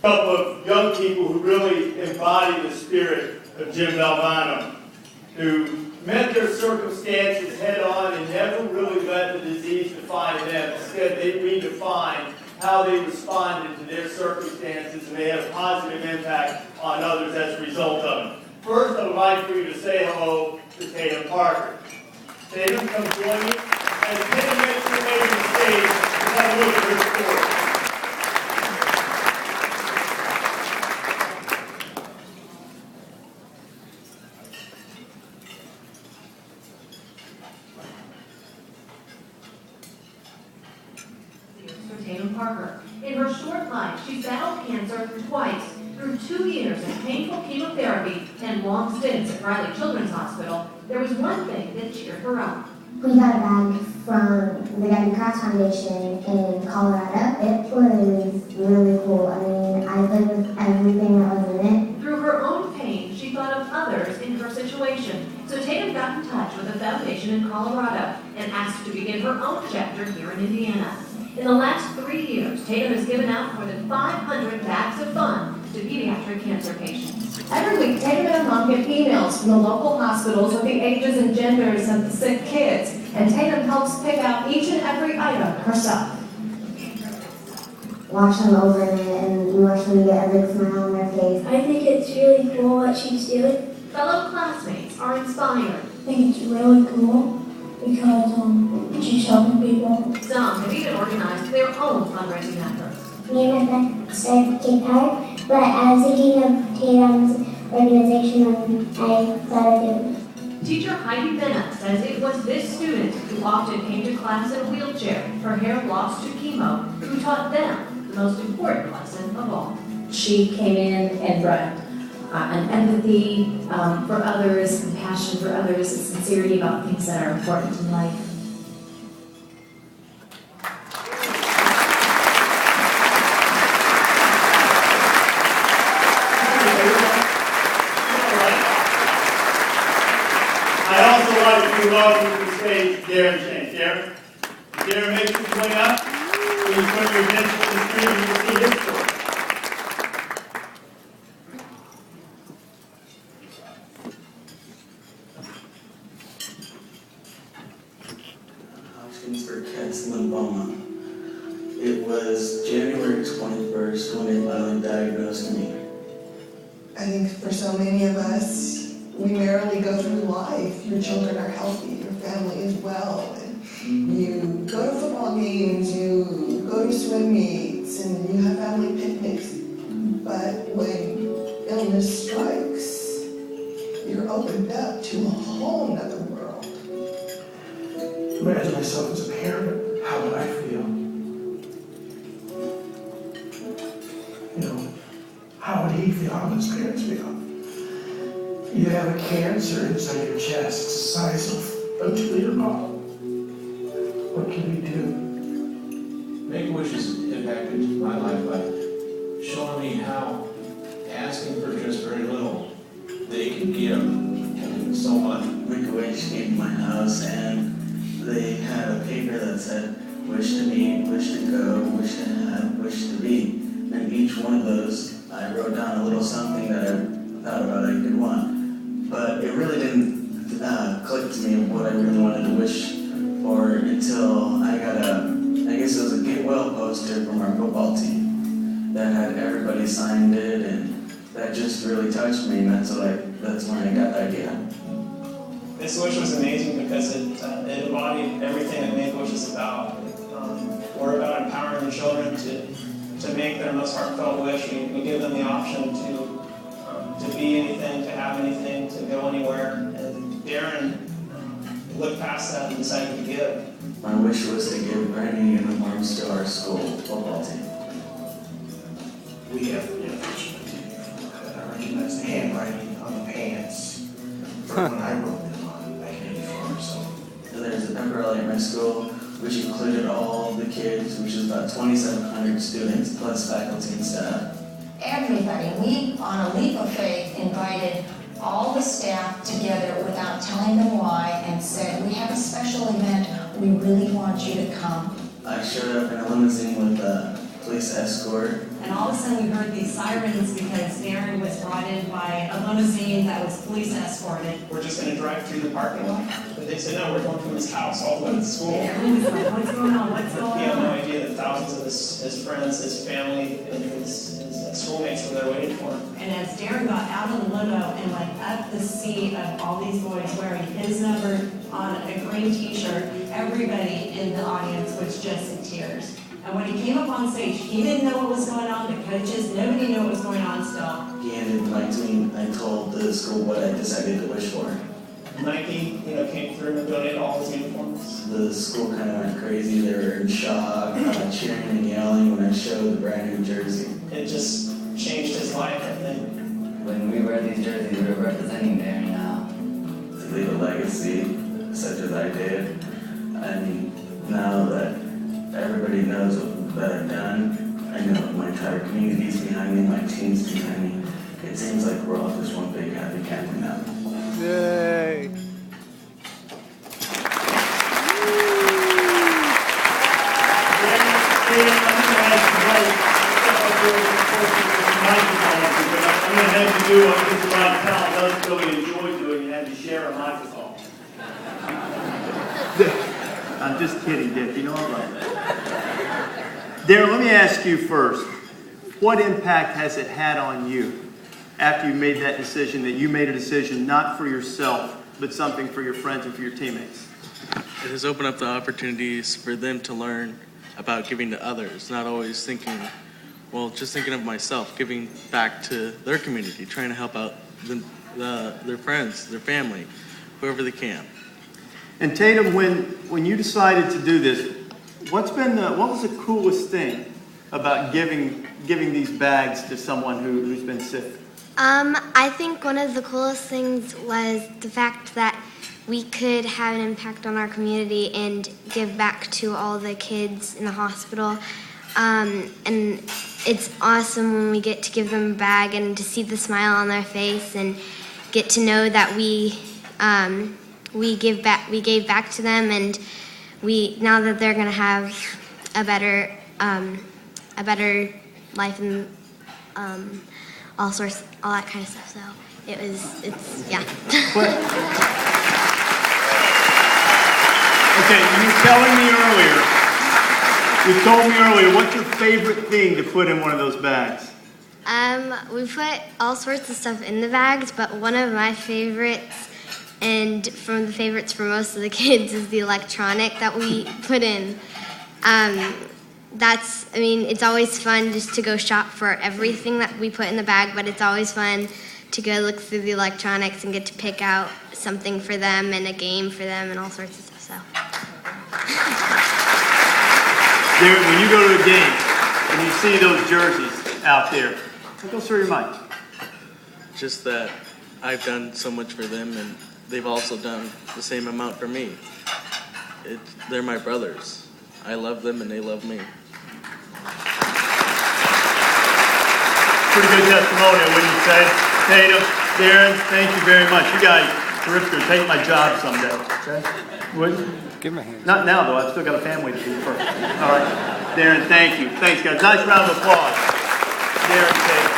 couple of young people who really embody the spirit of Jim Valvano, who met their circumstances head on and never really let the disease define them. Instead, they redefined how they responded to their circumstances, and they had a positive impact on others as a result of it. First, I would like for you to say hello to Tatum Parker. Tatum, come join me. As Tatum makes her way to the stage, let's have a look at her story. Tatum Parker. In her short life, she's battled cancer twice. Through 2 years of painful chemotherapy and long stints at Riley Children's Hospital, there was one thing that cheered her up. We got a bag from the Red Cross Foundation in Colorado. It was really cool. I mean, I played with everything that was in it. Through her own pain, she thought of others in her situation. So Tatum got in touch with a foundation in Colorado and asked to begin her own chapter here in Indiana. In the last 3 years, Tatum has given out more than 500 bags of funds to pediatric cancer patients. Every week, Tatum and her mom get emails from the local hospitals with the ages and genders of the sick kids, and Tatum helps pick out each and every item herself. Watch them open it and watch them get a big smile on their face. I think it's really cool what she's doing. Fellow classmates are inspired. I think it's really cool because she's helping people. Some have even organized their own fundraising efforts. Me and my friend started guitar, but I was thinking of Tatum's organization and I thought of it. Teacher Heidi Bennett says it was this student who often came to class in a wheelchair, her hair lost to chemo, who taught them the most important lesson of all. She came in and brought an empathy for others, compassion for others, and sincerity about things that are important in life. I'd also like to welcome to the stage Darren James. Darren makes his way up. Please put your attention to the screen and see his story. For Cat's lymphoma. It was January 21st when they finally diagnosed me. I think for so many of us, we merrily go through life. Your children are healthy, your family is well, and you go to football games, you go to swim meets, and you have family picnics. But when illness strikes, you're opened up to a whole nother world. Imagine myself as a parent, how would I feel? You know, how would he feel? How would his parents feel? You have a cancer inside your chest, it's the size of a 2-liter bottle. What can we do? Make-A-Wish has impacted my life by showing me how asking for just very little, they can give so much. Make-A-Wish came to my house and they had a paper that said, wish to meet, wish to go, wish to have, wish to be. And each one of those, I wrote down a little something that I thought about I could want. But it really didn't click to me what I really wanted to wish for until I got I guess it was a get well poster from our football team that had everybody signed it, and that just really touched me, and that's when I got the idea. This wish was amazing because it embodied everything that Make-A-Wish is about. We're about empowering the children to make their most heartfelt wish. We give them the option to be anything, to have anything, to go anywhere. And Darren looked past that and decided to give. My wish was to give brand new uniforms to our school football team. We have the opportunity. I recognize the handwriting on the pants from when I wrote them on back in '84. So there's a pep rally at my school, which included all the kids, which is about 2,700 students, plus faculty and staff. Everybody, we, on a leap of faith, invited all the staff together without telling them why and said, we have a special event, we really want you to come. I showed up in a limousine with a police escort, And all of a sudden we heard these sirens because Darren was brought in by a limousine that was police escorted. We're just going to drive through the parking lot. But they said, no, we're going from his house all the way to school. Yeah, he was like, what's going on? What's going on? He had no idea that thousands of his friends, his family, and his schoolmates were there waiting for him. And as Darren got out of the limo and went up the seat of all these boys wearing his number on a green t-shirt, everybody in the audience was just in tears. And when he came up on stage, he didn't know what was going on, the coaches, nobody knew what was going on still. He handed the mic to me. I told the school what I decided to wish for. Nike, came through and donated all his uniforms. The school kind of went crazy. They were in shock, cheering and yelling when I showed the brand new jersey. It just changed his life, I think. When we wear these jerseys, we're representing Darren now. To leave a legacy, such as I did. And now that everybody knows what I've done, I know my entire community's behind me, my team's behind me. It seems like we're all just one big happy family now. Yay! I'm going to have you do what Dick Vitale does really enjoy doing and have you share a microphone. I'm just kidding, Dick. You know I'm right. Darren, let me ask you first. What impact has it had on you after you made that decision, that you made a decision not for yourself, but something for your friends and for your teammates? It has opened up the opportunities for them to learn about giving to others, not always thinking, well, just thinking of myself, giving back to their community, trying to help out their friends, their family, whoever they can. And Tatum, when you decided to do this, what was the coolest thing about giving these bags to someone who's been sick? I think one of the coolest things was the fact that we could have an impact on our community and give back to all the kids in the hospital. And it's awesome when we get to give them a bag and to see the smile on their face and get to know that we gave back to them, and now that they're gonna have a better life and all that kind of stuff. So it's yeah. Okay, you told me earlier, what's your favorite thing to put in one of those bags? We put all sorts of stuff in the bags, but one of my favorites, and from the favorites for most of the kids, is the electronic that we put in. It's always fun just to go shop for everything that we put in the bag, but it's always fun to go look through the electronics and get to pick out something for them and a game for them and all sorts of stuff. So. Darren, when you go to a game and you see those jerseys out there, what goes through your mind? Just that I've done so much for them, and they've also done the same amount for me. They're my brothers. I love them and they love me. Pretty good testimonial, wouldn't you say? Tatum, Darren, thank you very much. You guys are terrific. Take my job someday. Okay? Wouldn't? Give him a hand. Not now, though. I've still got a family to feed first. All right. Darren, thank you. Thanks, guys. Nice round of applause. Darren, Tatum.